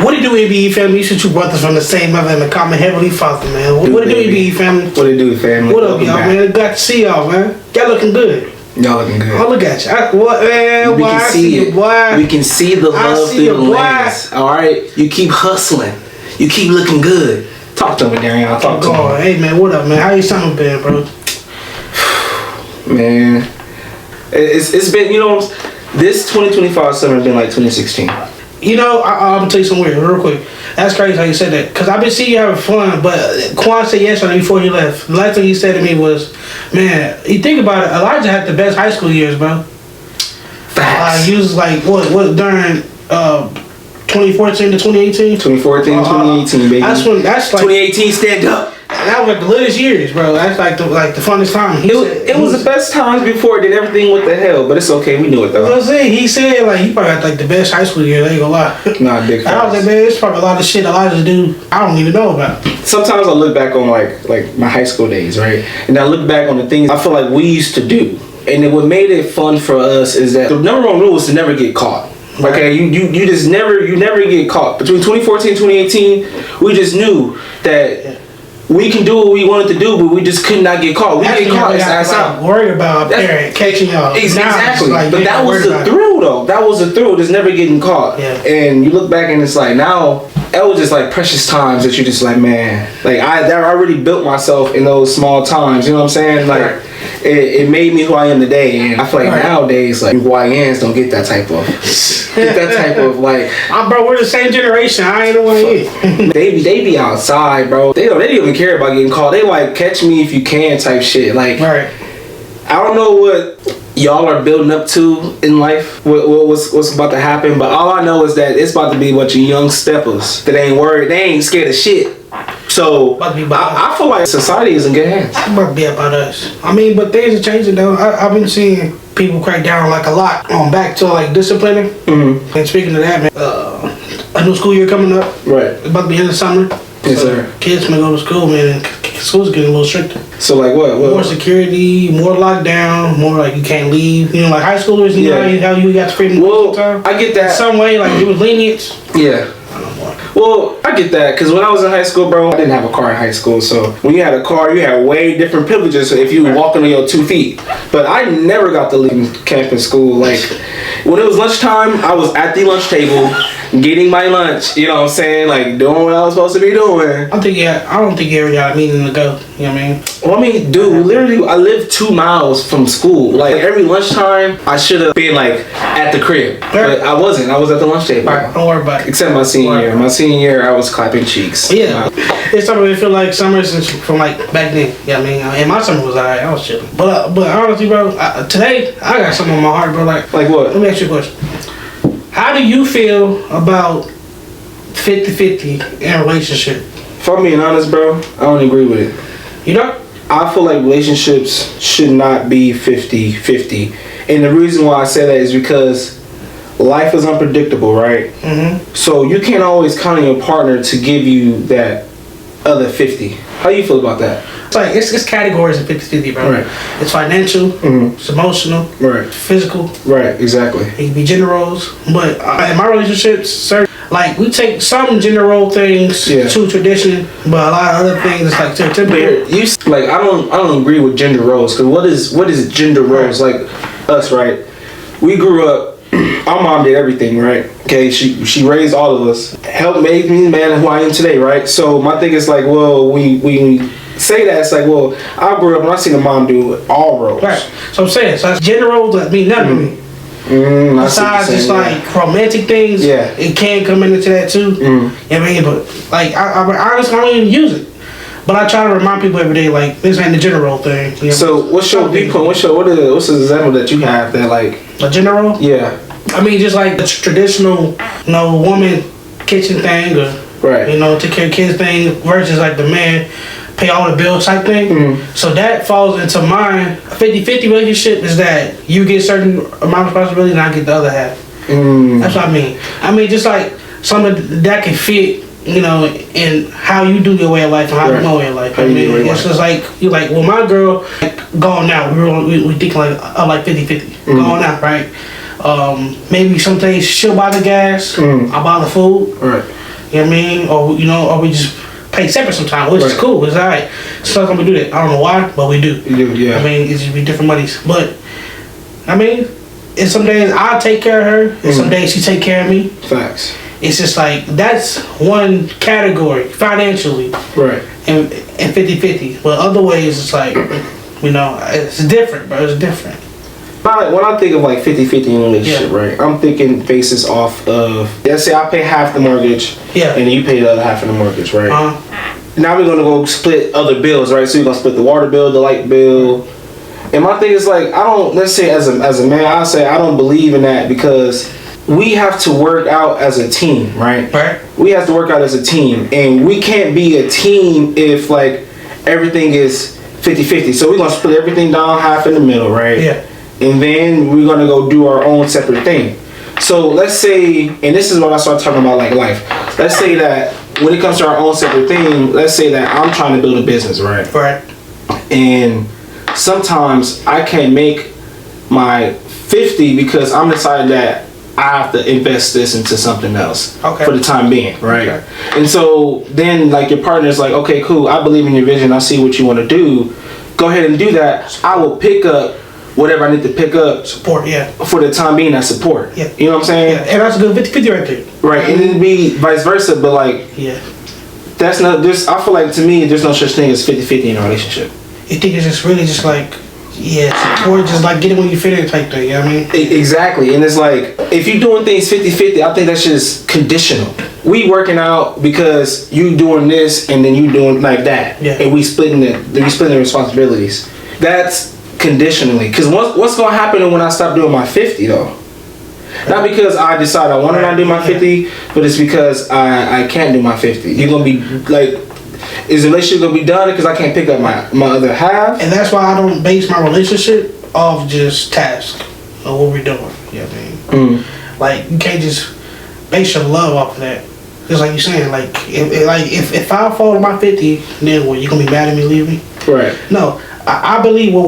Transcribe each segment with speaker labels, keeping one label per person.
Speaker 1: What do you do, M.B.E. family? You should two brothers from the same mother and the common heavenly father, man. What do you do, M.B.E. family?
Speaker 2: What do you do, family?
Speaker 1: What up, y'all, man? Glad to see y'all, man. Y'all looking good.
Speaker 2: Y'all looking good.
Speaker 1: Oh, look at you. What, man?
Speaker 2: We can see it.
Speaker 1: Boy.
Speaker 2: We can see the love through the lens. All right? You keep hustling. You keep looking good. Talk to me, Darian. I'll talk to you.
Speaker 1: Hey, man, what up, man? How you summer been, bro?
Speaker 2: Man, it's been, you know, this 2025 summer has been like 2016.
Speaker 1: You know, I'm gonna tell you something weird, real quick. That's crazy how you said that, cause I've been seeing you having fun. But Quan said yesterday before he left, the last thing he said to me was, "Man, you think about it. Elijah had the best high school years, bro.
Speaker 2: Facts.
Speaker 1: He was like what during 2014 to 2018.
Speaker 2: 2014, 2018, baby.
Speaker 1: That's like
Speaker 2: 2018. Stand up.
Speaker 1: That was like the latest years, bro. That's like the funnest time.
Speaker 2: It was the best times before it did everything with the hell, but it's okay. We knew it though.
Speaker 1: He said like he probably had like the best high school years. I ain't gonna lie.
Speaker 2: Nah, big facts.
Speaker 1: I was like, man, there's probably a lot of shit Elijah do I don't even know about.
Speaker 2: Sometimes I look back on like my high school days, right? And I look back on the things I feel like we used to do. And then what made it fun for us is that the number one rule is to never get caught. Okay, you just never get caught. Between 2014 and 2018, we just knew that we can do what we wanted to do, but we just could not get caught. We get caught. That's not
Speaker 1: worried about a parent catching y'all.
Speaker 2: Exactly. But that was the thrill, though. That was the thrill, just never getting caught. Yeah. And you look back and it's like now, that was just like precious times that you just like, man, like I already built myself in those small times. You know what I'm saying? Like it made me who I am today. And I feel like nowadays, like YNs don't get that type of like.
Speaker 1: Bro, we're the same generation. I ain't the one.
Speaker 2: They be outside, bro. They don't even care about getting caught. They like catch me if you can type shit. Like I don't know what y'all are building up to in life, what's about to happen, but all I know is that it's about to be a bunch of young steppers that ain't worried, they ain't scared of shit. So I feel like society is in good hands.
Speaker 1: It's about to be about us. I mean, but things are changing though. I've been seeing people crack down like a lot on back to like disciplining. Mm-hmm. And speaking of that, man, a new school year coming up. Right. It's about to be in the summer.
Speaker 2: Yes, sir.
Speaker 1: Kids gonna go to school, man, and school's getting a little stricter.
Speaker 2: So like what?
Speaker 1: More security, more lockdown, more like you can't leave. You know, like high schoolers, you know how you got the freedom.
Speaker 2: Well, I get that.
Speaker 1: In some way, like it was lenient.
Speaker 2: Yeah. Well, I get that, because when I was in high school, bro, I didn't have a car in high school, so when you had a car, you had way different privileges if you were walking on your 2 feet. But I never got to leave campus school. Like, when it was lunchtime, I was at the lunch table, getting my lunch, you know what I'm saying? Like, doing what I was supposed to be doing. I
Speaker 1: don't think you ever got a meeting to go, you know what I mean?
Speaker 2: Well, I mean, dude, literally, I lived 2 miles from school. Like, every lunchtime, I should have been, like, at the crib. But I wasn't. I was at the lunch table.
Speaker 1: All right, don't worry about it.
Speaker 2: Except my senior year. My senior year, I was clapping cheeks.
Speaker 1: Yeah. It's something that feel like summer since from, like, back then. You know what I mean? And my summer was alright. I was chilling. But honestly, bro, today, I got something on my heart, bro. Like
Speaker 2: what?
Speaker 1: Let me ask you a question. How do you feel about 50-50 in a relationship?
Speaker 2: If I'm being honest, bro, I don't agree with it.
Speaker 1: You know?
Speaker 2: I feel like relationships should not be 50-50. And the reason why I say that is because life is unpredictable, right? Mm-hmm. So you can't always count on your partner to give you that other 50. How do you feel about that?
Speaker 1: It's like, it's categories of 50-50, bro. Right. It's financial, it's emotional, physical.
Speaker 2: Right, exactly.
Speaker 1: It can be gender roles. But in my relationships, sir, like, we take some gender role things to tradition, but a lot of other things, it's like stereotypical.
Speaker 2: Like, I don't agree with gender roles, because what is gender roles? Like, us, right? We grew up, our mom did everything, right? Okay, she raised all of us, helped make me the man who I am today, right? So my thing is like, well, we say that, it's like, well, I grew up and I seen a mom do all roles. Right.
Speaker 1: So I'm saying, so that's gender roles that mean nothing to me. Besides just like romantic things, it can come into that too. You know what I mean? But like, I honestly, I don't even use it. But I try to remind people every day, like, this ain't the gender role thing. You know?
Speaker 2: So what's your viewpoint? What's the example that you have that like
Speaker 1: a gender role?
Speaker 2: Yeah.
Speaker 1: I mean, just like the traditional, you know, woman kitchen thing, or you know, take care of kids thing, versus like the man pay all the bills type thing. So that falls into mine. A 50-50 relationship is that you get a certain amount of responsibility and I get the other half. That's what I mean. I mean, just like something that can fit, you know, in how you do your way of life and how you do my way of life. I mean, it's just like, you like, well, my girl, like, going out, we thinking like 50-50, going out, right? Maybe some days she'll buy the gas, I buy the food.
Speaker 2: Right.
Speaker 1: You know what I mean? Or we just pay separate sometimes, which is cool. It's alright. Sometimes we do that. I don't know why, but we do.
Speaker 2: You do, yeah.
Speaker 1: I mean, it's just be different monies. But I mean, and some days I take care of her, and some days she take care of me.
Speaker 2: Facts.
Speaker 1: It's just like that's one category financially.
Speaker 2: Right.
Speaker 1: And 50-50. But other ways it's like, it's different, bro. It's different.
Speaker 2: When I think of like 50-50 in a relationship, right? I'm thinking basis off of, let's say I pay half the mortgage, and you pay the other half of the mortgage, right? Now we're gonna go split other bills, right? So you're gonna split the water bill, the light bill. And my thing is like, let's say as a man, I'll say I don't believe in that because we have to work out as a team, right?
Speaker 1: Right.
Speaker 2: We have to work out as a team, and we can't be a team if like everything is 50-50. So we're gonna split everything down half in the middle, right?
Speaker 1: Yeah.
Speaker 2: And then we're gonna go do our own separate thing. So let's say, and this is what I start talking about like life. Let's say that when it comes to our own separate thing, let's say that I'm trying to build a business, right?
Speaker 1: Right.
Speaker 2: And sometimes I can't make my 50 because I'm deciding that I have to invest this into something else for the time being, right? Okay. And so then like your partner's like, okay, cool, I believe in your vision, I see what you want to do. Go ahead and do that. I will pick up whatever I need to pick up.
Speaker 1: Support, yeah.
Speaker 2: For the time being, that support.
Speaker 1: Yeah.
Speaker 2: You know what I'm saying?
Speaker 1: Yeah. And that's a good 50-50 right there.
Speaker 2: Right. And it'd be vice versa, but like, that's not, I feel like to me, there's no such thing as 50-50 in a relationship.
Speaker 1: You think it's just really just like, support, just like get it when you fit in type thing, you know what I mean?
Speaker 2: Exactly. And it's like, if you're doing things 50-50, I think that's just conditional. We working out because you doing this and then you doing like that. Yeah. And we splitting the responsibilities. That's conditionally. Because what's going to happen when I stop doing my 50 though? Not because I decide I want to not do my 50, but it's because I can't do my 50. You're going to be like, is the relationship going to be done because I can't pick up my other half?
Speaker 1: And that's why I don't base my relationship off just task or what we're doing. You know what I mean? Like, you can't just base your love off of that. Just like you're saying, like, if I fall to my 50, then what, you going to be mad at me, leave me? Right. No. I believe when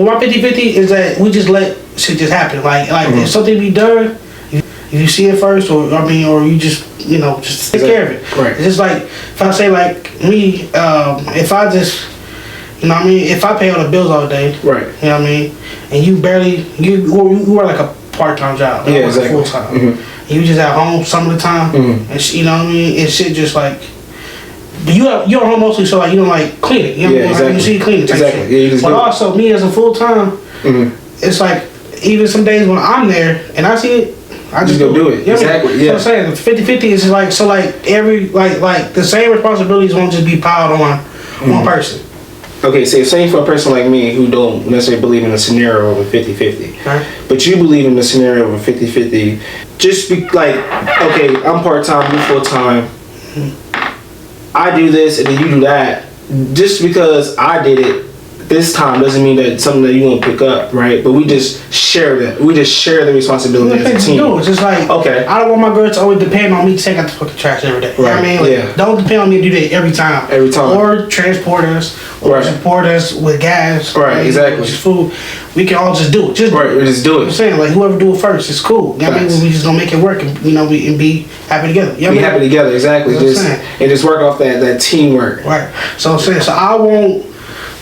Speaker 1: my 50-50 is that we just let shit just happen. Like if something be done, if you see it first, or you just just take care of it. Right. It's just like if I say like me, if I just if I pay all the bills all day, right? You know what I mean, and you work like a part-time job, exactly. Full-time. And you just at home some of the time, and you know what I mean, and shit just like. But you're home mostly, so like you don't like clean it. You know what I mean? Exactly. You see clean it. Exactly. Yeah, but also me as a full time, it's like even some days when I'm there and I see it, I just go do it. You know exactly. Yeah. So I'm saying 50-50 is just like every like the same responsibilities won't just be piled on one person.
Speaker 2: Okay, so same for a person like me who don't necessarily believe in a scenario of a 50-50. Right. But you believe in the scenario of a 50-50. Just be like, okay, I'm part-time, you full-time. I do this and then you do that. Just because I did it this time doesn't mean that it's something that you won't pick up, right? But we just share that. We just share the responsibility as a team.
Speaker 1: It's just like, I don't want my girl to always depend on me to take out the fucking trash every day. Right. You know what I mean? Like, don't depend on me to do that every time. Or transport us, or support us with gas. Right, exactly. Just food. We can all just do it. Just do it. I'm saying, like, whoever do it first, it's cool. You know what I mean? We just gonna make it work and, and be happy together. You know what I mean?
Speaker 2: Happy together, exactly. And just work off that teamwork.
Speaker 1: Right. So I'm saying, so I won't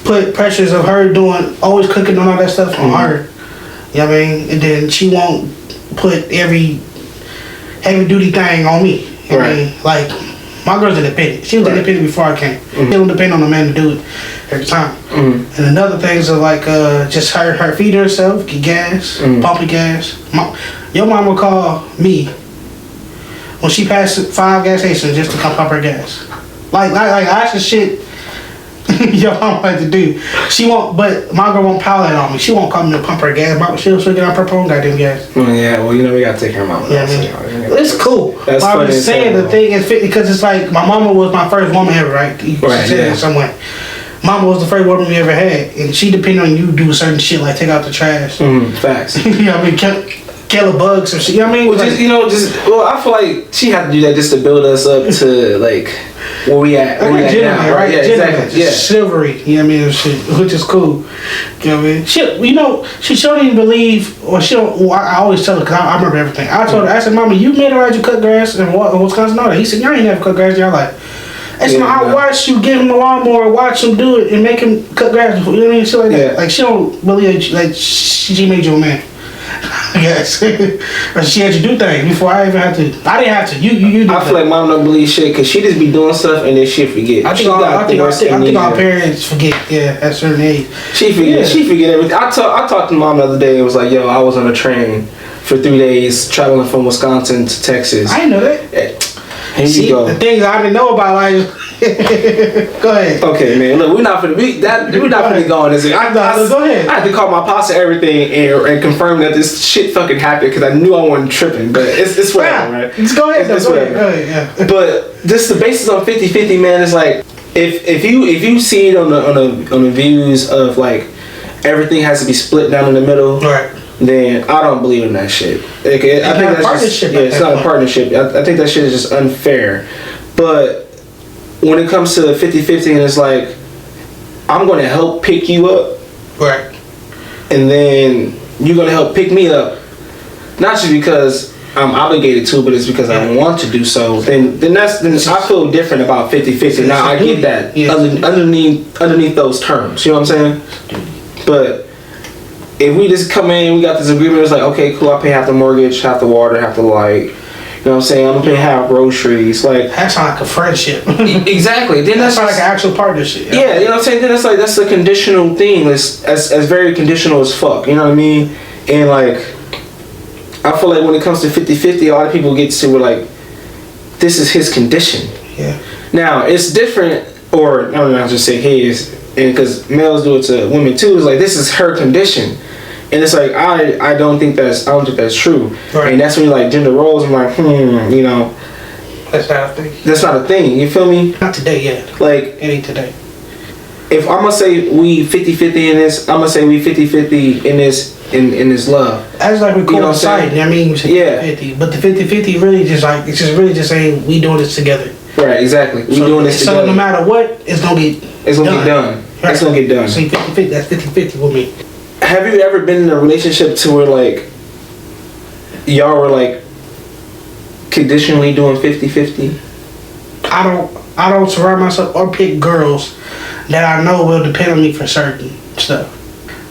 Speaker 1: put pressures of her always cooking and all that stuff on her. You know what I mean? And then she won't put every heavy duty thing on me. You know what I mean? Like, my girl's independent. She was independent before I came. She don't depend on a man to do it every time. And another thing is like just her feeding herself, get gas, pumping gas. Your mom will call me when she passes 5 gas stations just to come pump her gas. Like that's the shit your mom like to do. She won't, but my girl won't pile that on me. She won't come to pump her gas. She'll get on her own goddamn gas.
Speaker 2: Yeah, well, we gotta take care of mama.
Speaker 1: Yeah, it's cool. That's but I'm just saying the thing is because it's like my mama was my first woman ever, right? You said it some way. Mama was the first woman we ever had, and she depended on you to do certain shit like take out the trash.
Speaker 2: Facts.
Speaker 1: You know what I mean? kill a bug, some shit. You know what I mean?
Speaker 2: Well, well, I feel like she had to do that just to build us up to like where we at now, right? Yeah, exactly. Yeah,
Speaker 1: chivalry. You know what I mean? Shit, which is cool. You know what I mean? She don't even believe, or she don't. Well, I always tell her because I remember everything. I told her, I said, "Mama, you made her you cut grass in Wisconsin." All that. He said, "You ain't never cut grass." Y'all like. I watch you give him a lawnmower, watch him do it, and make him cut grass. You know what I mean? Shit like that. Like she don't believe like she made you a man. Yes, or she had you do things before I even had to. I didn't have to. You.
Speaker 2: I feel like mom don't believe shit because she just be doing stuff and then she forget.
Speaker 1: I think our parents forget. Yeah, at a certain age.
Speaker 2: She forget. Yeah. She forget everything. I talked to mom the other day. It was like, yo, I was on a train for 3 days traveling from Wisconsin to Texas.
Speaker 1: I didn't know that.
Speaker 2: Here you go.
Speaker 1: The things I didn't know about life. Go ahead.
Speaker 2: Okay, man. Look, we're not gonna go on this.
Speaker 1: Go ahead.
Speaker 2: I had to call my pops and everything and confirm that this shit fucking happened because I knew I wasn't tripping. But it's whatever, right?
Speaker 1: Just go ahead. Go ahead. Yeah.
Speaker 2: But just the basis on 50-50, man, is like if you see it on the views of like everything has to be split down in the middle,
Speaker 1: right?
Speaker 2: Then I don't believe in that shit. I think that's just, it's not a partnership. I think that shit is just unfair. But when it comes to 50-50 and it's like, I'm going to help pick you up.
Speaker 1: Right.
Speaker 2: And then you're going to help pick me up. Not just because I'm obligated to, but it's because I want to do so. Then I feel different about 50-50. Now I get that underneath those terms. You know what I'm saying? But if we just come in, we got this agreement, it's like, okay, cool, I pay half the mortgage, half the water, half the light. You know what I'm saying? I'm gonna pay half groceries. Like
Speaker 1: that's like a friendship.
Speaker 2: Exactly. Then
Speaker 1: that's like an actual partnership.
Speaker 2: Yeah, you know what I'm saying? Then that's a conditional thing. It's as very conditional as fuck. You know what I mean? And like, I feel like when it comes to 50-50, a lot of people get to where like, this is his condition.
Speaker 1: Yeah.
Speaker 2: Now it's different, or I don't know, I'll just say his, and because males do it to women too. It's like this is her condition. And it's like I don't think that's true. Right. And that's when you like gender roles. I'm like, you know,
Speaker 1: that's not a thing.
Speaker 2: That's not a thing. You feel me?
Speaker 1: Not today yet.
Speaker 2: Like
Speaker 1: it ain't today.
Speaker 2: If I'm gonna say we 50-50 in this, I'm gonna say we 50-50 in this love.
Speaker 1: That's like we call it sight. I mean, 50-50, but the 50-50 really just like it's just really just saying we doing this together.
Speaker 2: Right. Exactly. We doing this together.
Speaker 1: So no matter what, it's gonna get done.
Speaker 2: Right. It's gonna get done.
Speaker 1: See, 50-50. That's 50-50 with me.
Speaker 2: Have you ever been in a relationship to where like y'all were like conditionally doing 50-50?
Speaker 1: I don't surround myself or pick girls that I know will depend on me for certain stuff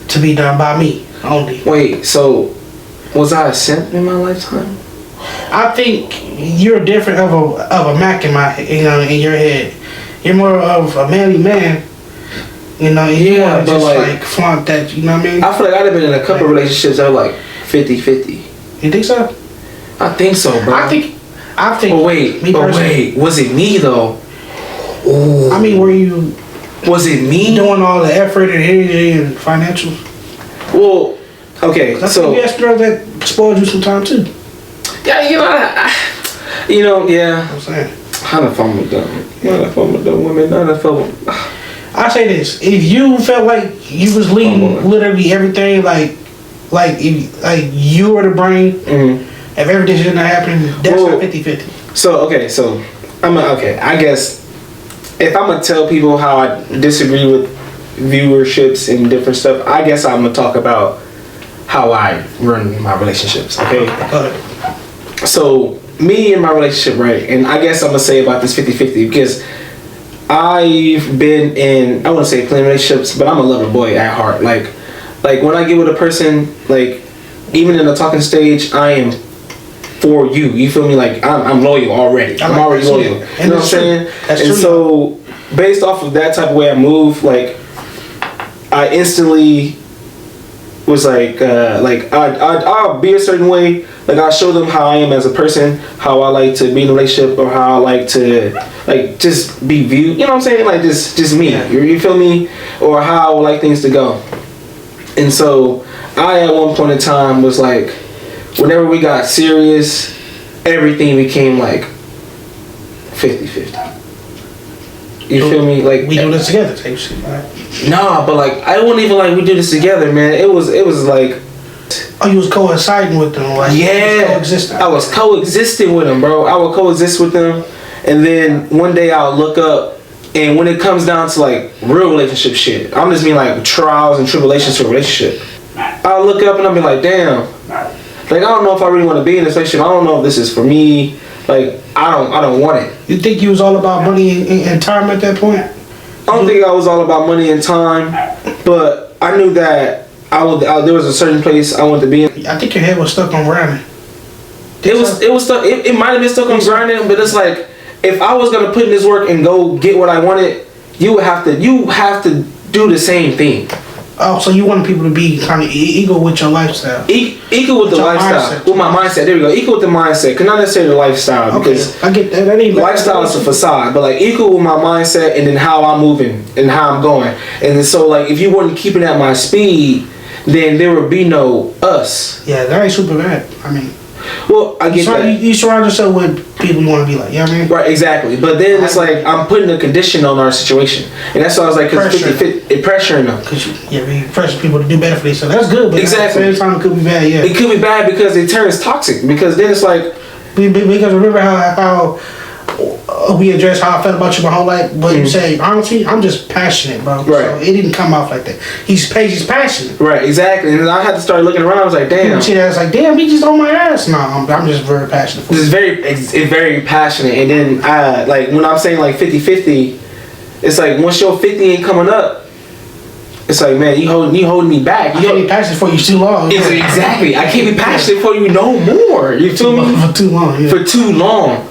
Speaker 1: to be done by me only.
Speaker 2: Wait, so was I a simp in my lifetime?
Speaker 1: I think you're different of a Mac in in your head. You're more of a manly man. You know, you want to just like flaunt that, you know what I mean?
Speaker 2: I feel like I'd have been in a couple relationships that were like 50-50.
Speaker 1: You think so?
Speaker 2: I think so, bro.
Speaker 1: I think.
Speaker 2: But wait, was it me though? Ooh.
Speaker 1: I mean, were you?
Speaker 2: Was it me
Speaker 1: doing all the effort and energy and financials?
Speaker 2: Well, okay, so
Speaker 1: you asked girls that spoiled you some time too.
Speaker 2: Yeah, you know, yeah.
Speaker 1: I'm saying.
Speaker 2: I done fun with them. I done fun with them women. I done fun with.
Speaker 1: I say this: if you felt like you was leading literally everything, like if you were the brain, if everything shouldn't have happened, that's not 50-50.
Speaker 2: So I guess if I'm gonna tell people how I disagree with viewerships and different stuff, I guess I'm gonna talk about how I run my relationships. Okay. So me and my relationship, right? And I guess I'm gonna say about this 50-50 because I've been in, I wouldn't say playing relationships, but I'm a lover boy at heart. Like when I get with a person, like even in the talking stage, I am for you. You feel me? Like I'm loyal already. I'm already loyal. You know what I'm saying? And so based off of that type of way I move, like I instantly was like I'll be a certain way. Like I'll show them how I am as a person, how I like to be in a relationship, or how I like to like just be viewed. You know what I'm saying? Like just me. You feel me? Or how I would like things to go. And so I at one point in time was like, whenever we got serious, everything became like 50-50. You feel me? Like
Speaker 1: we do this together, type shit, right?
Speaker 2: Nah, but like I wouldn't even like we do this together, man. It was like
Speaker 1: Oh, you was coinciding with them, like
Speaker 2: I was coexisting with them, bro. I would coexist with them, and then one day I'll look up, and when it comes down to like real relationship shit, I'm just mean like trials and tribulations to a relationship. I'll look up and I'll be like, damn, like I don't know if I really want to be in this relationship. I don't know if this is for me. Like I don't want it.
Speaker 1: You think you was all about money and time at that point?
Speaker 2: I don't think I was all about money and time, but I knew that there was a certain place I wanted to be in.
Speaker 1: I think your head was stuck on grinding.
Speaker 2: It was stuck. It might have been stuck on grinding, but it's like if I was gonna put in this work and go get what I wanted, you have to do the same thing.
Speaker 1: Oh, so you want people to be kind of equal with your lifestyle?
Speaker 2: Equal with the lifestyle, with my mindset. There we go. Equal with the mindset, cause not necessarily the lifestyle. Because
Speaker 1: I get that. That ain't
Speaker 2: lifestyle is a facade, but like equal with my mindset and then how I'm moving and how I'm going. And then so like if you weren't keeping at my speed, then there would be no us.
Speaker 1: Yeah, that ain't super bad. I mean,
Speaker 2: well, I get that.
Speaker 1: You surround yourself with people you want to be like. You know what I mean?
Speaker 2: Right, exactly. But then it's like I'm putting a condition on our situation, and that's why I was like, because it pressuring them.
Speaker 1: Because you pressure people to do better for themselves. That's good, but
Speaker 2: exactly.
Speaker 1: At the same time, it could be bad. Yeah,
Speaker 2: it could be bad because it turns toxic. Because then it's like,
Speaker 1: because remember how we addressed how I felt about you my whole life, but you say honestly, I'm just passionate, bro.
Speaker 2: Right.
Speaker 1: So it didn't come off like that. He's passionate.
Speaker 2: Right, exactly. And then I had to start looking around. I was like, damn.
Speaker 1: See, I was like, damn, he just on my ass. No, I'm just very passionate.
Speaker 2: It's very passionate. And then like when I'm saying like 50-50, it's like once your 50 ain't coming up, it's like, man, you holding me back.
Speaker 1: I can't be passionate for you too long.
Speaker 2: Exactly. I can't be passionate for you no more. You feel me?
Speaker 1: For too long. Yeah.
Speaker 2: For too long.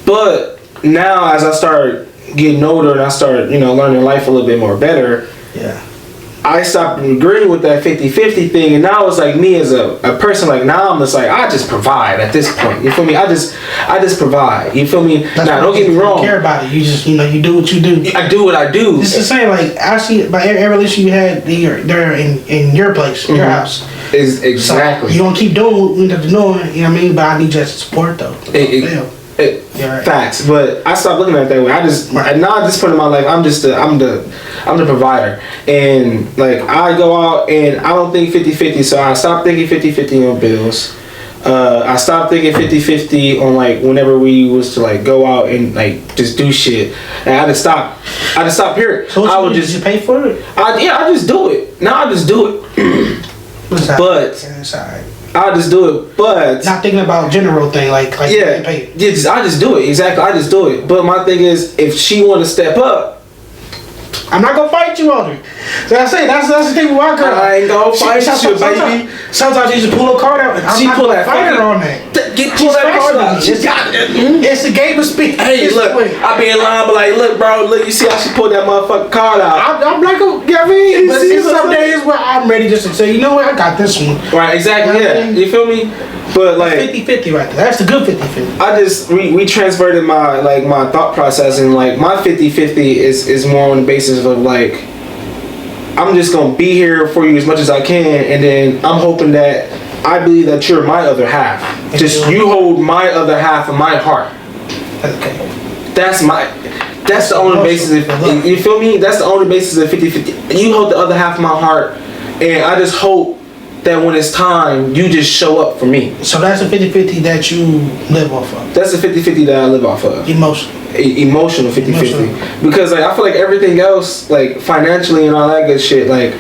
Speaker 2: But now as I start getting older and I start, learning life a little bit more better, I stopped agreeing with that 50-50 thing, and now it's like me as a person, like now I'm just like, I just provide at this point. You feel me? I just provide. You feel me? Now don't get me wrong.
Speaker 1: You care about it. You just, you do what you do.
Speaker 2: I do what I do.
Speaker 1: It's the same, like I see by every relationship you had, they're in your place, your house.
Speaker 2: Is exactly.
Speaker 1: So you don't keep doing what you have to do, you know what I mean? But I need your support though.
Speaker 2: Facts, but I stopped looking at it that way. Now at this point in my life, I'm the provider, and like I go out and I don't think 50-50, so I stopped thinking 50-50 on bills. I stopped thinking 50-50 on like whenever we was to like go out and like just do shit, and I just stopped here.
Speaker 1: So I would just pay for it.
Speaker 2: I just do it. Now I just do it. But I'll just do it, but
Speaker 1: not thinking about general thing like
Speaker 2: I just do it. Exactly, I just do it. But my thing is, if she want to step up,
Speaker 1: I'm not gonna fight you on it. So I say that's the thing with my girl.
Speaker 2: I ain't gonna fight you, baby.
Speaker 1: Sometimes she just pull a card out. And
Speaker 2: she pull that
Speaker 1: fighter on that.
Speaker 2: Pull that card out.
Speaker 1: It's a game of speed.
Speaker 2: Hey, look, I be in line, but like, look, bro, look, you see how she pulled that motherfucking card out.
Speaker 1: I'm like, you know what I mean? But it's some days where I'm ready just to say, you know what, I got this one.
Speaker 2: Right, exactly. Yeah, you feel me? But like
Speaker 1: 50-50 right there. That's the good 50-50.
Speaker 2: I just we transferred my thought process, and like my 50-50 is more on the basis of like I'm just gonna be here for you as much as I can, and then I'm hoping that I believe that you're my other half. Just you hold my other half of my heart.
Speaker 1: Okay.
Speaker 2: That's the only basis of, you feel me? That's the only basis of 50-50. You hold the other half of my heart, and I just hope that when it's time, you just show up for me.
Speaker 1: So that's a 50-50 that you live off of.
Speaker 2: That's a 50-50 that I live off of. Emotional 50-50. Because like I feel like everything else, like financially and all that good shit, like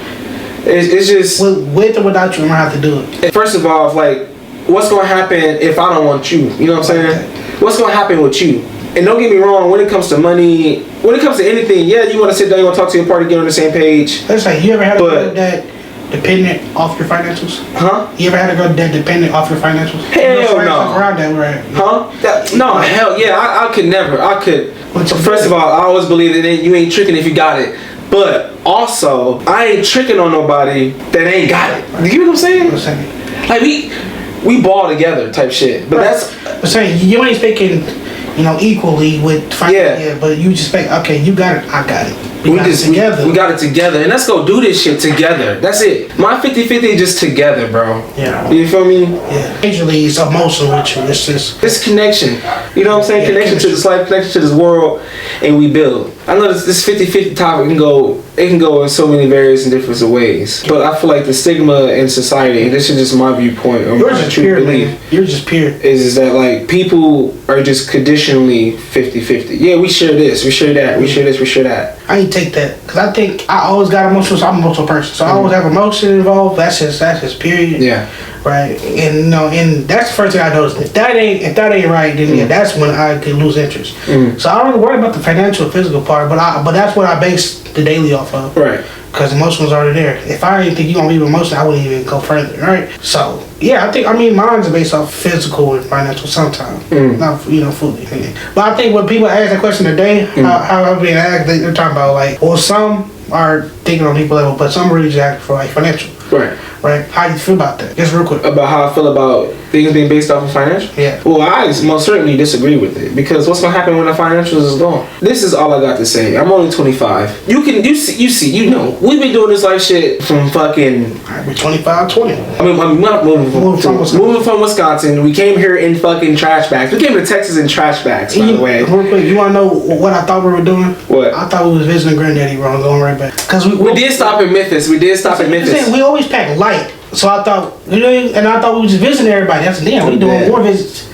Speaker 2: it's just
Speaker 1: with or without you, I'm gonna have to do it.
Speaker 2: First of all, like what's gonna happen if I don't want you? You know what I'm saying? What's gonna happen with you? And don't get me wrong, when it comes to money, when it comes to anything, yeah, you want to sit down, you want to talk to your party, get on the same page.
Speaker 1: Let's say, you ever had a girl that dependent off your financials?
Speaker 2: Huh?
Speaker 1: You ever had a girl that dependent off your financials?
Speaker 2: Hell no.
Speaker 1: Around that, right?
Speaker 2: Huh? No, hell yeah, I could never. I could. First of all, I always believe that you ain't tricking if you got it. But also, I ain't tricking on nobody that ain't got it. You know what I'm saying? Like we ball together type shit. But that's.
Speaker 1: I'm saying you ain't speaking, equally with finance. Yeah. But you just think, okay, you got it, I got it. We got it together,
Speaker 2: and let's go do this shit together. That's it. My 50-50 is just together, bro.
Speaker 1: Yeah.
Speaker 2: You feel me?
Speaker 1: Yeah. Usually it's emotional with you. It's just
Speaker 2: it's connection. You know what I'm saying? Connection to this life, connection to this world, and we build. I know this 50-50 topic can go it can go in so many various and different ways. But I feel like the stigma in society, and this is just my viewpoint, or my true belief,
Speaker 1: you're just pure,
Speaker 2: is that like people are just conditionally 50-50. Yeah, we share this, we share that, we share this, we share that.
Speaker 1: I ain't take that because I think I always got emotional. So I'm an emotional person, so I always have emotion involved. That's just period.
Speaker 2: Yeah.
Speaker 1: Right, and and that's the first thing I noticed. If that ain't right, then yeah, that's when I could lose interest. So I don't really worry about the financial, physical part, but that's what I base the daily off of.
Speaker 2: Right.
Speaker 1: Because emotion was already there. If I didn't think you gonna leave emotion, I wouldn't even go further. Right. So yeah, I mean mine's based off physical and financial sometimes, not fully. But I think when people ask that question today, how I'm being asked, they're talking about like, well, some are thinking on people level, but some are really just acting for like financial.
Speaker 2: Right.
Speaker 1: Right. How do you feel about that? Just real quick.
Speaker 2: About how I feel about things being based off of financial?
Speaker 1: Yeah.
Speaker 2: Well, I most certainly disagree with it because what's gonna happen when the financials is gone? This is all I got to say. I'm only 25. You know, we've been doing this life shit from fucking.
Speaker 1: We're 25, 20.
Speaker 2: I mean, I'm not moving from Wisconsin. We came here in fucking trash bags. We came to Texas in trash bags, by the way.
Speaker 1: Real quick, you wanna know what I thought we were doing?
Speaker 2: What?
Speaker 1: I thought we was visiting Granddaddy wrong, going right back. Cause we
Speaker 2: did stop in Memphis.
Speaker 1: We always pack light. So I thought, and I thought we were just visiting everybody. That's damn, we doing more visits.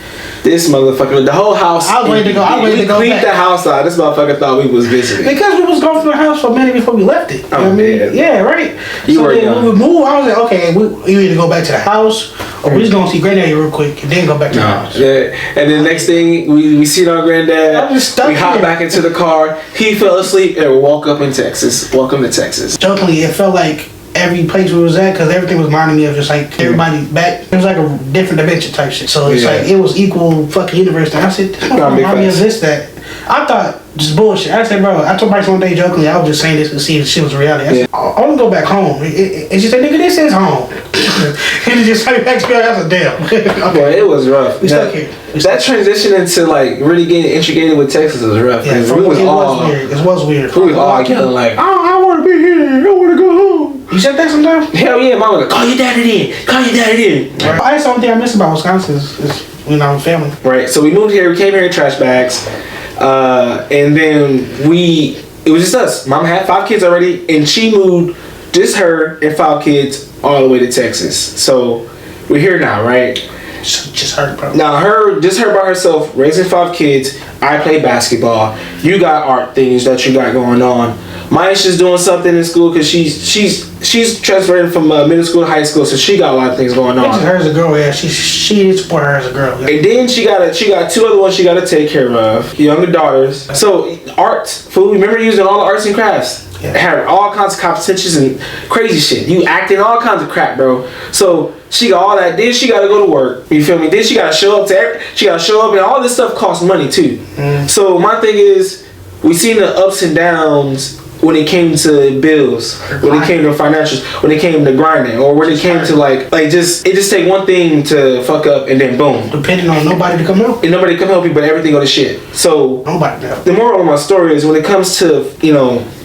Speaker 2: This motherfucker, the whole house.
Speaker 1: I was ready to go. We
Speaker 2: cleaned the house out. This motherfucker thought we was visiting.
Speaker 1: Because we was going from the house for a minute before we left it. You know what I mean? Yeah, right.
Speaker 2: You were young.
Speaker 1: When we moved, I was like, okay, we either go back to the house or we just gonna see Granddaddy real quick and then go back to the house.
Speaker 2: Yeah. And then next thing, we see our granddad. We hop back into the car. He fell asleep and we woke up in Texas. Welcome to Texas.
Speaker 1: Jokingly, it felt like every place we was at, because everything was reminding me of just like everybody back. It was like a different dimension type shit. So it's like it was equal fucking universe. And I said, this remind me of this, that. I thought just bullshit. I said, bro, I told Bryce one day jokingly, I was just saying this to see if shit was reality. I said, I want to go back home. And she said, nigga, this is home. And it just like back to me. I said, damn. Okay.
Speaker 2: Well, it was rough.
Speaker 1: We stuck here.
Speaker 2: That transition into like really getting integrated with Texas was rough.
Speaker 1: Yeah, it was weird.
Speaker 2: We was all yelling like, I want to be here. I want to go home.
Speaker 1: You said that sometimes?
Speaker 2: Hell yeah, mama. Call your daddy in.
Speaker 1: Right. That's the only thing I miss about Wisconsin is family.
Speaker 2: Right. So we moved here. We came here in trash bags. And then it was just us. Mom had 5 kids already, and she moved just her and 5 kids all the way to Texas. So we're here now, right?
Speaker 1: Just her, bro.
Speaker 2: Now just her by herself, raising 5 kids. I play basketball. You got art things that you got going on. Maya's just doing something in school because she's transferring from middle school to high school, so she got a lot of things going on.
Speaker 1: Her as a girl, yeah. She did support her as a girl. Yeah.
Speaker 2: And then she got 2 other ones she got to take care of, younger daughters. So arts, food. Remember using all the arts and crafts. Yeah. Had all kinds of competitions and crazy shit. You acting all kinds of crap, bro. So she got all that. Then she got to go to work. You feel me? Then she got to show up and all this stuff costs money too. So my thing is, we seen the ups and downs when it came to bills, when it came to financials, when it came to grinding, or when it came to like it just take one thing to fuck up and then boom.
Speaker 1: Depending on nobody to come help.
Speaker 2: And nobody come help you, but everything go to shit. So
Speaker 1: nobody help.
Speaker 2: The moral of my story is when it comes to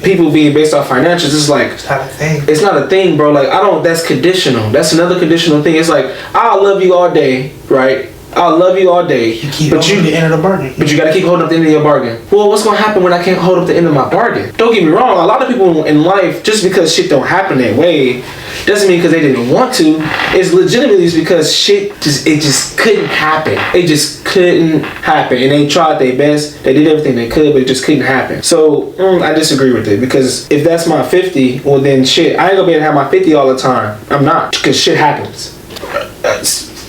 Speaker 2: people being based off financials, it's like
Speaker 1: it's not a thing.
Speaker 2: It's not a thing, bro. Like that's conditional. That's another conditional thing. It's like I'll love you all day, right? I'll love you all day,
Speaker 1: but you the end of the bargain.
Speaker 2: But you gotta keep holding up the end of your bargain. Well, what's gonna happen when I can't hold up the end of my bargain? Don't get me wrong. A lot of people in life, just because shit don't happen that way, doesn't mean because they didn't want to. It's legitimately because shit just couldn't happen. It just couldn't happen, and they tried their best. They did everything they could, but it just couldn't happen. So I disagree with it because if that's my 50, well then shit, I ain't gonna be able to have my 50 all the time. I'm not, because shit happens.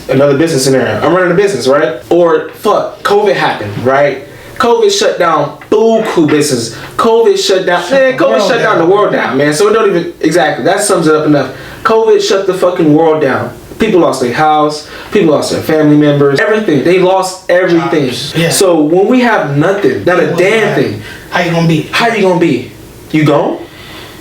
Speaker 2: Another business scenario. I'm running a business, right? Or fuck, COVID happened, right? COVID shut down buku business. COVID shut down the world down, man. So it don't even exactly. That sums it up enough. COVID shut the fucking world down. People lost their house. People lost their family members. Everything. They lost everything. Yeah. So when we have nothing, not a damn thing.
Speaker 1: How you gonna be?
Speaker 2: You gone?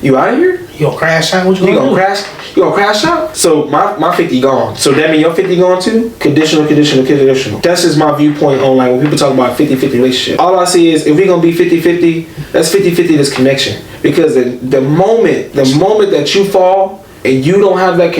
Speaker 2: You out of here?
Speaker 1: You gonna crash out? What you gonna
Speaker 2: crash? You gonna crash out? So my 50 gone. So that mean your 50 gone too? Conditional. That's just my viewpoint on like when people talk about 50-50 relationship. All I see is if we gonna be 50-50, that's 50-50 this connection. Because the moment that you fall and you don't have that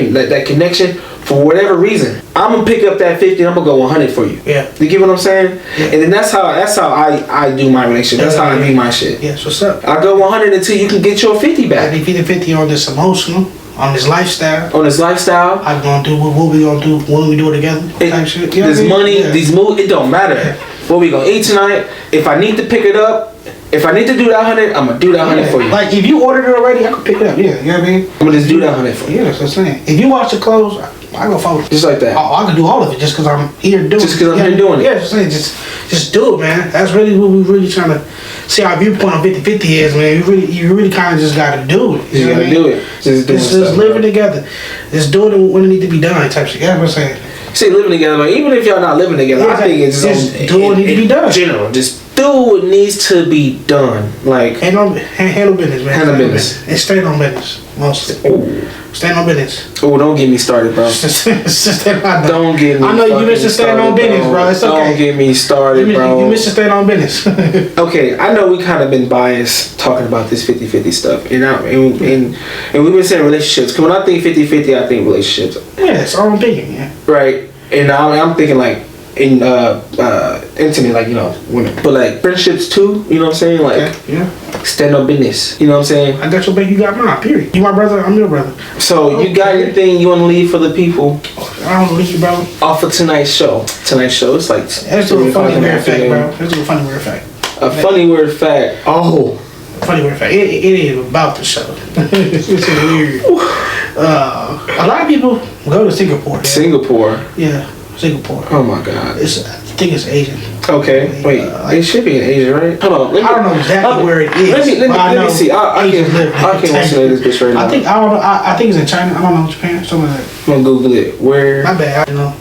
Speaker 2: connection, for whatever reason, I'm gonna pick up that 50 and I'm gonna go 100 for you.
Speaker 1: Yeah.
Speaker 2: You get what I'm saying?
Speaker 1: Yeah.
Speaker 2: And then that's how I do my relationship. That's how I do my shit.
Speaker 1: Yes, what's up?
Speaker 2: I go 100 until you can get your 50 back.
Speaker 1: 50 on this emotional, on this lifestyle.
Speaker 2: On this lifestyle.
Speaker 1: I'm gonna do what we gonna do when we do it together. Type shit. You know
Speaker 2: this money,
Speaker 1: yeah.
Speaker 2: these moves, it don't matter. Yeah. What we gonna eat tonight? If I need to pick it up, if I need to do that 100, I'm gonna do that 100 for you.
Speaker 1: Like if you ordered it already, I could pick it up. Yeah, you know what I mean?
Speaker 2: I'm gonna just do that 100 for you.
Speaker 1: Yeah, that's what I'm saying. If you wash the clothes, I go forward.
Speaker 2: Just like that.
Speaker 1: I can do all of it just because I'm here doing it.
Speaker 2: Just because I'm here doing it.
Speaker 1: Yeah, just do it, man. That's really what we really trying to see. Our viewpoint on 50-50 is, man. You really kind of just gotta do it.
Speaker 2: You gotta do it. Just
Speaker 1: living together. Just do it when it need to be done. Type shit. Yeah, what I'm saying.
Speaker 2: See, living together, like, even if y'all not living together, I think it's
Speaker 1: just do what needs to be done.
Speaker 2: General, just do what needs to be done. Like
Speaker 1: handle business, man.
Speaker 2: Handle business
Speaker 1: and stay on business. Mostly.
Speaker 2: Ooh.
Speaker 1: Stand on business.
Speaker 2: Oh, don't get me started, bro. Don't get me.
Speaker 1: I know you missed to stand on business, bro. It's okay.
Speaker 2: Don't get me started, bro.
Speaker 1: You missed to stand on business.
Speaker 2: Okay, I know we kind of been biased talking about this 50-50 stuff, and we've been saying relationships. Cause when I think 50-50, I think relationships.
Speaker 1: Yeah, it's all I'm thinking, yeah.
Speaker 2: Right, and I'm thinking like in intimate, like, you know, women, but like friendships too. You know what I'm saying? Like,
Speaker 1: okay. Yeah.
Speaker 2: Stand on business. You know what I'm saying?
Speaker 1: I got your baby, you got mine. Period. You my brother, I'm your brother.
Speaker 2: So you got anything you want to leave for the people?
Speaker 1: I don't leave you, bro.
Speaker 2: Off of tonight's show. Tonight's show, it's like.
Speaker 1: Let's do a funny weird fact, bro. Let's do a funny weird fact.
Speaker 2: A funny weird fact. Oh.
Speaker 1: Funny weird fact. It is about the show. It's weird. A lot of people go to Singapore. Yeah.
Speaker 2: Singapore.
Speaker 1: Yeah, Singapore.
Speaker 2: Oh my God.
Speaker 1: I think it's Asian.
Speaker 2: Okay, wait. It should be in Asia, right? Hold on.
Speaker 1: I don't know exactly where it is.
Speaker 2: Let me see. I can't watch this bitch right now.
Speaker 1: I think it's in China. I don't know, Japan, something like that.
Speaker 2: I'm gonna Google it. Where?
Speaker 1: My bad. I don't know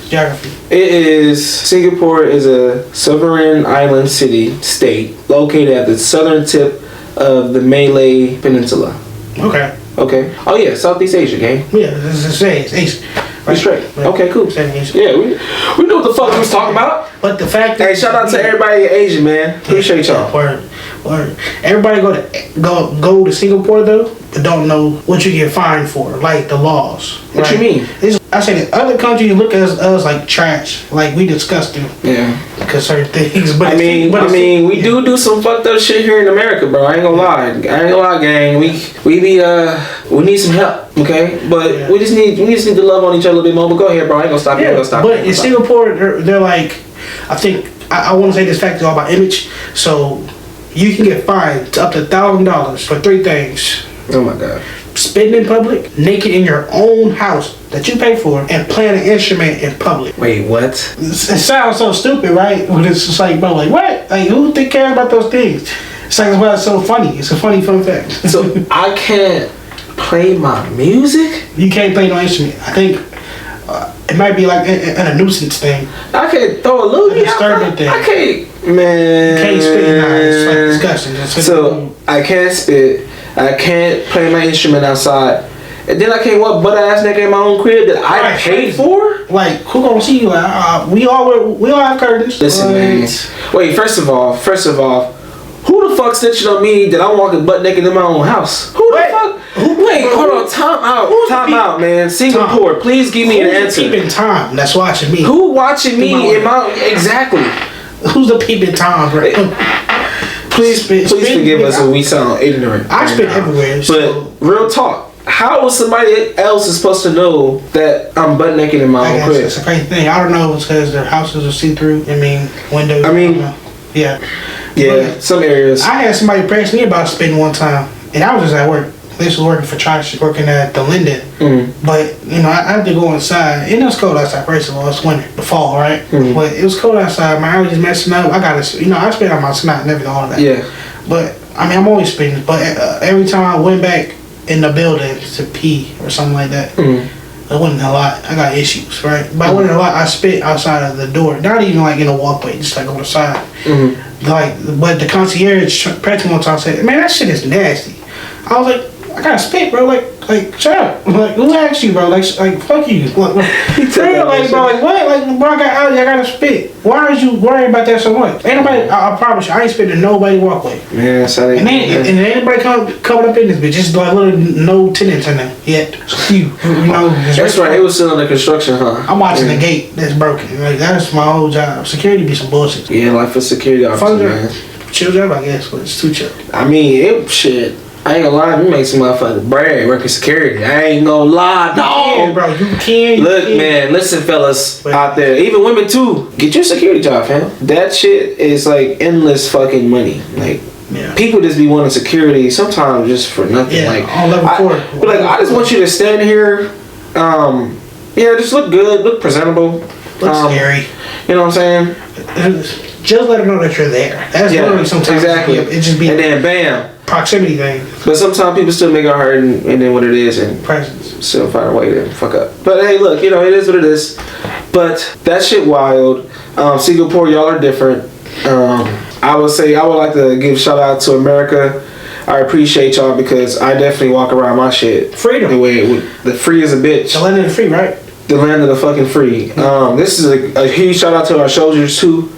Speaker 1: geography.
Speaker 2: It is. Singapore is a sovereign island state located at the southern tip of the Malay Peninsula.
Speaker 1: Okay.
Speaker 2: Okay. Oh yeah, Southeast Asia, gang.
Speaker 1: Yeah, it's Asia.
Speaker 2: Right. Straight. Right. Okay, cool. Yeah, we knew what the fuck we was talking about.
Speaker 1: But the fact that
Speaker 2: shout out to everybody in Asia, man. Appreciate y'all.
Speaker 1: Word. Everybody go to Singapore though, but don't know what you get fined for, like the laws.
Speaker 2: What you mean?
Speaker 1: I say that other countries look at us like trash, like we disgusting.
Speaker 2: Yeah.
Speaker 1: Because certain things. But
Speaker 2: we do some fucked up shit here in America, bro. I ain't gonna lie, gang. We need some help, okay? But yeah. we just need to love on each other a little bit more. But go ahead, bro. I ain't gonna stop.
Speaker 1: Yeah, but in Singapore, they're like, I think I want to say this fact is all about image. So you can get fined up to $1,000 for 3 things.
Speaker 2: Oh my God.
Speaker 1: Spitting in public, naked in your own house that you pay for, and playing an instrument in public.
Speaker 2: Wait, what?
Speaker 1: It sounds so stupid, right? But it's just like, bro, like what? Like who cares about those things? It's like, well, it's so funny. It's a funny fun fact.
Speaker 2: So I can't play my music?
Speaker 1: You can't play no instrument. I think it might be like a nuisance thing.
Speaker 2: I can't throw a little
Speaker 1: disturbing thing.
Speaker 2: I can't, man.
Speaker 1: You can't spit. Nah, it's like disgusting.
Speaker 2: So I can't spit. I can't play my instrument outside. And then I can't walk butt ass naked in my own crib that I paid for?
Speaker 1: Like, who gonna see you? We all have curtains.
Speaker 2: Listen, man. Wait, first of all, who the fuck snitching on me that I'm walking butt naked in my own house? Who the fuck? Wait, hold on. Time out, man. Singapore, please give me an answer.
Speaker 1: Who's the peeping Tom that's watching me?
Speaker 2: Who watching me in my... Exactly.
Speaker 1: Who's the peeping Tom, bro? Please
Speaker 2: forgive us if we sound ignorant.
Speaker 1: I spit everywhere.
Speaker 2: But real talk. How is somebody else supposed to know that I'm butt naked in my own crib?
Speaker 1: It's a crazy thing. I don't know if it's because their houses are see-through. Windows. Yeah.
Speaker 2: Yeah, some areas.
Speaker 1: I had somebody press me about spitting one time, and I was just at work. This was working for Trish, working at the Linden. Mm. But, I had to go inside. And it was cold outside, first of all. It's winter, the fall, right? Mm. But it was cold outside. My allergies messing up. I got to, I spit on my snot and everything, all of that. Yeah. But, I'm always spitting. But every time I went back in the building to pee or something like that, it wasn't a lot. I got issues, right? But I wasn't a lot. I spit outside of the door. Not even like in a walkway, just like on the side. Mm-hmm. But the concierge pressed me one time said, "Man, that shit is nasty." I was like, I gotta spit, bro. Like, shut up. Like, who asked you, bro? Like, fuck you. Like, bro, like, what? Like, bro, I gotta spit. Why are you worried about that so much? Ain't nobody, I promise you, I ain't spitting nobody walkway.
Speaker 2: Man, so
Speaker 1: and anybody coming up in this bitch, just like little no tenants in there yet. You know.
Speaker 2: That's right. It was still under construction, huh?
Speaker 1: I'm watching the gate that's broken. Like, that's my whole job. Security be some bullshit.
Speaker 2: Yeah, like for security officers, man.
Speaker 1: Chill job, I guess, but it's too chill.
Speaker 2: I mean, shit. I ain't gonna lie, you make some motherfucking bread working security. I ain't gonna lie, dog.
Speaker 1: Yeah, bro, you can.
Speaker 2: Look, man, listen, fellas out there, even women too. Get your security job, fam. That shit is like endless fucking money. Like, people just be wanting security sometimes just for nothing.
Speaker 1: Yeah,
Speaker 2: like
Speaker 1: on level 4.
Speaker 2: But like, I just want you to stand here. Just look good, look presentable.
Speaker 1: Look scary.
Speaker 2: You know what I'm saying?
Speaker 1: Just let them know that you're there. That's literally sometimes.
Speaker 2: Exactly.
Speaker 1: It just be.
Speaker 2: And then bam.
Speaker 1: Proximity thing.
Speaker 2: But sometimes people still make it hard and then what it is and
Speaker 1: presence.
Speaker 2: Still find a way to fuck up. But hey, look, it is what it is. But that shit wild. Singapore, y'all are different. I would say I would like to give shout out to America. I appreciate y'all because I definitely walk around my shit.
Speaker 1: Freedom.
Speaker 2: The way it would, the free is a bitch.
Speaker 1: The land of the free, right?
Speaker 2: The land of the fucking free. This is a huge shout out to our soldiers too.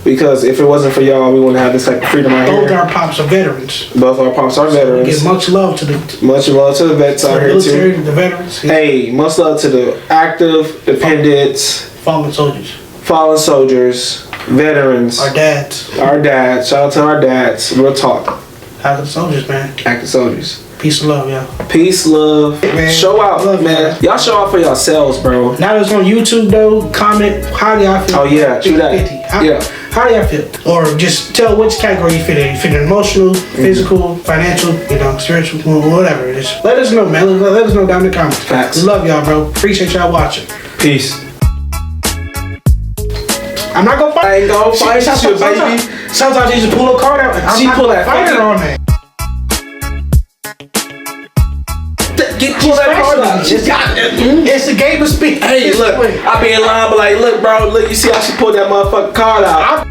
Speaker 2: Because if it wasn't for y'all, we wouldn't have this type of freedom out here.
Speaker 1: Both our pops are veterans.
Speaker 2: Both our pops are veterans.
Speaker 1: We give much love to the
Speaker 2: vets out here too.
Speaker 1: The veterans.
Speaker 2: Yeah. Hey, much love to the active, dependents,
Speaker 1: fallen
Speaker 2: soldiers, veterans.
Speaker 1: Our dads.
Speaker 2: Shout out to our dads. Real talk.
Speaker 1: Active soldiers, man.
Speaker 2: Active soldiers.
Speaker 1: Peace and love, y'all.
Speaker 2: Peace, love.
Speaker 1: Man.
Speaker 2: Show out,
Speaker 1: love,
Speaker 2: man. Y'all show out for yourselves, bro.
Speaker 1: Now it's on YouTube, though. Comment. How do y'all feel?
Speaker 2: Oh, yeah. True that.
Speaker 1: How do y'all feel? Or just tell which category you fit in. You fit in emotional, physical, financial, spiritual, whatever it is. Let us know, man. Let us know down in the comments.
Speaker 2: Facts.
Speaker 1: We love y'all, bro. Appreciate y'all watching.
Speaker 2: Peace.
Speaker 1: I'm not gonna fight.
Speaker 2: I ain't gonna fight you, baby.
Speaker 1: Sometimes she just pull a card out and
Speaker 2: she pull that
Speaker 1: fighter on that.
Speaker 2: Pull that card out.
Speaker 1: It's a game of speed.
Speaker 2: Hey, look, I be in line, but like, look, bro, look, you see how she pulled that motherfucking card out.